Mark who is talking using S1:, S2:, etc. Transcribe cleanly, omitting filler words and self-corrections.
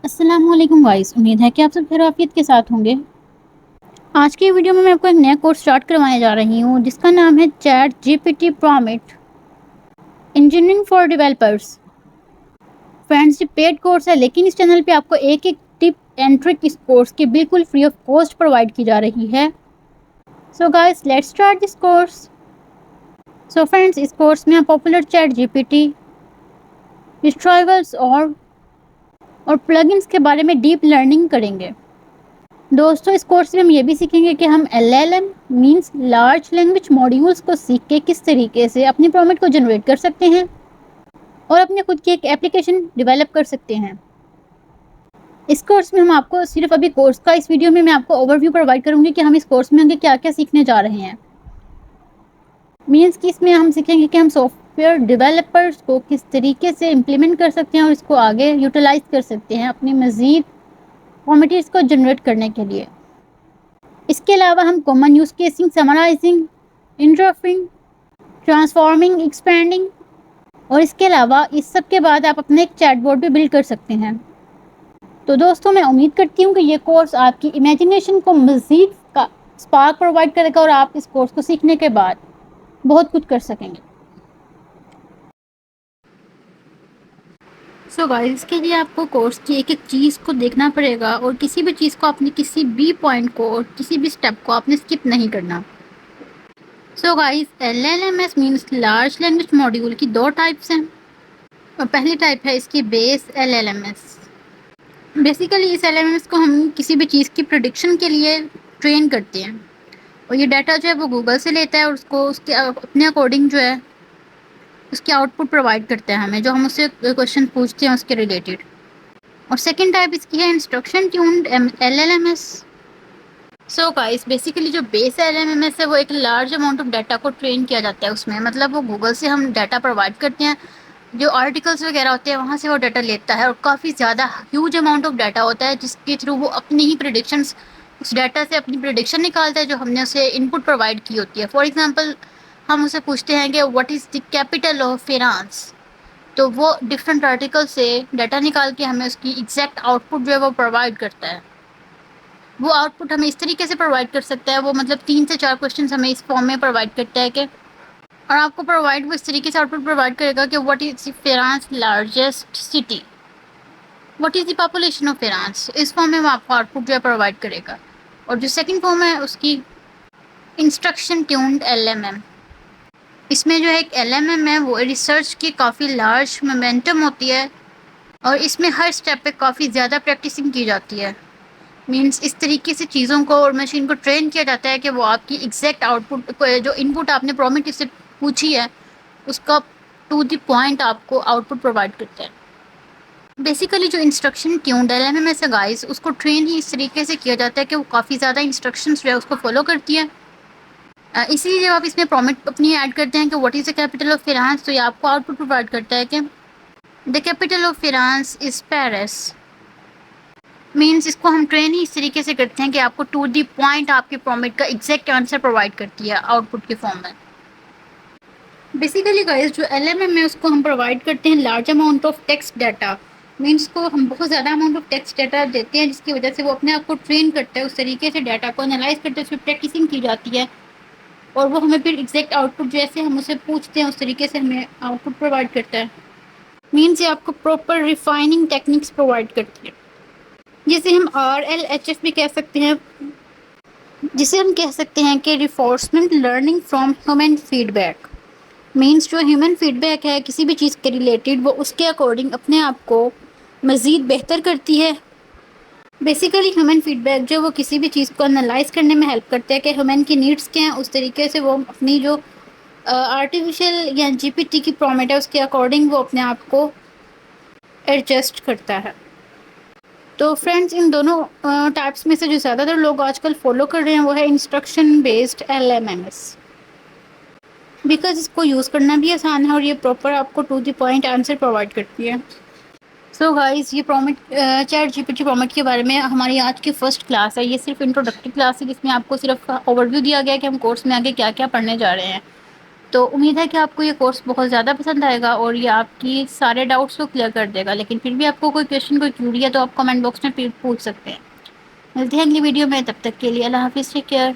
S1: السلام علیکم گائز، امید ہے کہ آپ سب خیریت کے ساتھ ہوں گے۔ آج کی ویڈیو میں آپ کو ایک نیا کورس سٹارٹ کروانے جا رہی ہوں جس کا نام ہے chat G P T prompt engineering for developers. Friends, یہ پیڈ کورس ہے لیکن اس چینل پہ آپ کو ایک ٹپ اینڈ ٹرک اس کورس کی بالکل فری آف کاسٹ پرووائڈ کی جا رہی ہے۔ So guys, let's start this course. So friends, اس کورس میں آپ پاپولر چیٹ جی پی ٹی ریٹرائیولز اور پلگنس کے بارے میں ڈیپ لرننگ کریں گے۔ دوستو، اس کورس میں ہم یہ بھی سیکھیں گے کہ ہم LLM means large language modules کو سیکھ کے کس طریقے سے اپنی پرومپٹ کو جنریٹ کر سکتے ہیں اور اپنے خود کی ایک ایپلیکیشن ڈیولپ کر سکتے ہیں۔ اس کورس میں ہم آپ کو صرف ابھی کورس کا اس ویڈیو میں آپ کو اوور ویو پرووائڈ کروں گی کہ ہم اس کورس میں آگے کیا کیا سیکھنے جا رہے ہیں۔ مینس کہ اس میں ہم سیکھیں گے کہ ہم سافٹ ویئر ڈیولپرز کو کس طریقے سے امپلیمنٹ کر سکتے ہیں اور اس کو آگے یوٹیلائز کر سکتے ہیں اپنی مزید پرومپٹس کو جنریٹ کرنے کے لیے۔ اس کے علاوہ ہم common use cases, summarising, inferring, transforming, expanding اور اس کے علاوہ اس سب کے بعد آپ اپنا ایک چیٹ بوٹ بھی بلڈ کر سکتے ہیں۔ تو دوستوں، میں امید کرتی ہوں کہ یہ کورس آپ کی امیجنیشن کو مزید اسپارک پرووائڈ کرے گا اور آپ اس کورس کو سیکھنے کے بعد بہت کچھ کر سکیں گے۔ سو گائز، اس کے لیے آپ کو کورس کی ایک ایک چیز کو دیکھنا پڑے گا اور کسی بھی چیز کو اپنی کسی بھی پوائنٹ کو اور کسی بھی سٹیپ کو آپ نے اسکپ نہیں کرنا۔ So guys, LLMS means large language module کی دو ٹائپس ہیں اور پہلی ٹائپ ہے اس کی بیس LLMS۔ بیسیکلی اس LLMS کو ہم کسی بھی چیز کی پریڈکشن کے لیے ٹرین کرتے ہیں اور یہ ڈیٹا جو ہے وہ گوگل سے لیتا ہے اور اس کو اس کے اپنے اکارڈنگ جو ہے اس کی آؤٹ پٹ پرووائڈ کرتا ہے ہمیں، جو ہم اس سے کویشچن پوچھتے ہیں اس کے ریلیٹڈ۔ اور سیکنڈ ٹائپ اس کی ہے instruction tuned LLMS۔ So guys, basically جو بیس LLMS ہے وہ ایک لارج اماؤنٹ آف ڈیٹا کو ٹرین کیا جاتا ہے اس میں، مطلب وہ گوگل سے ہم ڈیٹا پرووائڈ کرتے ہیں، جو آرٹیکلس وغیرہ ہوتے ہیں وہاں سے وہ ڈیٹا لیتا ہے اور کافی زیادہ ہیوج اماؤنٹ آف ڈیٹا ہوتا ہے جس کے تھرو وہ اپنی ہی پریڈکشنس، اس ڈیٹا سے اپنی پریڈکشن نکالتا ہے جو ہم نے اسے ان پٹ پرووائڈ کی ہوتی ہے۔ فار ایگزامپل، ہم اسے پوچھتے ہیں کہ what is the capital of France, تو وہ ڈفرینٹ آرٹیکل سے ڈیٹا نکال کے ہمیں اس کی ایگزیکٹ آؤٹ پٹ جو ہے وہ پرووائڈ کرتا ہے۔ وہ آؤٹ پٹ ہمیں اس طریقے سے پرووائڈ کر سکتا ہے، وہ مطلب 3 سے 4 کویشچنس ہمیں اس فارم میں پرووائڈ کرتا ہے کہ، اور آپ کو پرووائڈ وہ اس طریقے سے آؤٹ پٹ پرووائڈ کرے گا کہ what is France largest city, what is the population of France, اس فارم میں وہ آپ کو آؤٹ پٹ جو ہے پرووائڈ کرے گا۔ اور جو سیکنڈ فارم ہے اس کی انسٹرکشن ٹیونڈ LMM، اس میں جو ہے ایک LMM ہے وہ ریسرچ کی کافی لارج مومنٹم ہوتی ہے اور اس میں ہر سٹیپ پہ کافی زیادہ پریکٹسنگ کی جاتی ہے۔ مینس اس طریقے سے چیزوں کو اور مشین کو ٹرین کیا جاتا ہے کہ وہ آپ کی ایگزیکٹ آؤٹ پٹ، جو ان پٹ آپ نے پرومپٹ اس سے پوچھی ہے اس کا ٹو دی پوائنٹ آپ کو آؤٹ پٹ پرووائڈ کرتا ہے۔ بیسیکلی جو انسٹرکشن ٹیونڈ LMM ہے گائز، اس کو ٹرین ہی اس طریقے سے کیا جاتا ہے کہ وہ کافی زیادہ انسٹرکشنز جو ہے اس کو فالو کرتی ہے۔ اسی لیے جب آپ اس میں پرومپٹ اپنی ایڈ کرتے ہیں کہ what is the capital of France, تو یہ آپ کو آؤٹ پٹ پرووائڈ کرتا ہے کہ the capital of France is Paris. Means اس کو ہم ٹرین ہی اس طریقے سے کرتے ہیں کہ آپ کو ٹو دی پوائنٹ آپ کے پرومپٹ کا ایگزیکٹ آنسر پرووائڈ کرتی ہے آؤٹ پٹ کے فارم میں۔ بیسیکلی گائز، جو LMM ہے اس کو ہم پرووائڈ کرتے ہیں large amount of text data, means کو ہم بہت زیادہ اماؤنٹ آف ٹیکسٹ ڈیٹا دیتے ہیں جس کی وجہ سے وہ اپنے آپ کو ٹرین کرتا ہے، اس طریقے سے ڈیٹا کو انالائز کرتے ہیں، اس پہ پریکٹسنگ کی جاتی ہے اور وہ ہمیں پھر ایگزیکٹ آؤٹ پٹ جیسے ہم اسے پوچھتے ہیں اس طریقے سے ہمیں آؤٹ پٹ پرووائڈ کرتا ہے۔ مینس یہ آپ کو پراپر ریفائننگ ٹیکنیکس پرووائڈ کرتی ہے، جسے ہم RLHF بھی کہہ سکتے ہیں، جسے ہم کہہ سکتے ہیں کہ reinforcement learning from human feedback. Means جو ہیومن فیڈ بیک ہے کسی بھی چیز کے ریلیٹڈ، وہ اس کے اکارڈنگ اپنے آپ کو مزید بہتر کرتی ہے۔ بیسیکلی ہیومن فیڈ بیک جو وہ کسی بھی چیز کو انالائز کرنے میں ہیلپ کرتے ہیں کہ ہیومن کی نیڈس کیا ہیں، اس طریقے سے وہ اپنی جو آرٹیفیشیل یا GPT کی پرومپٹ ہے اس کے اکارڈنگ وہ اپنے آپ کو ایڈجسٹ کرتا ہے۔ تو فرینڈز، ان دونوں ٹائپس میں سے جو زیادہ تر لوگ آج کل فالو کر رہے ہیں وہ ہے انسٹرکشن بیسڈ LMMS، بیکاز اس کو یوز کرنا بھی آسان ہے اور یہ پراپر آپ کو to the point answer provide کرتی ہے۔ سو گائز، یہ چیٹ GPT پرومپٹ کے بارے میں ہماری آج کی فرسٹ کلاس ہے۔ یہ صرف انٹروڈکٹری کلاس ہے جس میں آپ کو صرف اوور ویو دیا گیا ہے کہ ہم کورس میں آگے کیا کیا پڑھنے جا رہے ہیں۔ تو امید ہے کہ آپ کو یہ کورس بہت زیادہ پسند آئے گا اور یہ آپ کی سارے ڈاؤٹس کو کلیئر کر دے گا. لیکن پھر بھی آپ کو کوئی کویشچن کوئی کیوری ہے تو آپ کمنٹ باکس میں پوچھ سکتے ہیں. ملتے ہیں اگلی ویڈیو میں، تب تک کے لیے اللہ حافظ، ٹیک کیئر.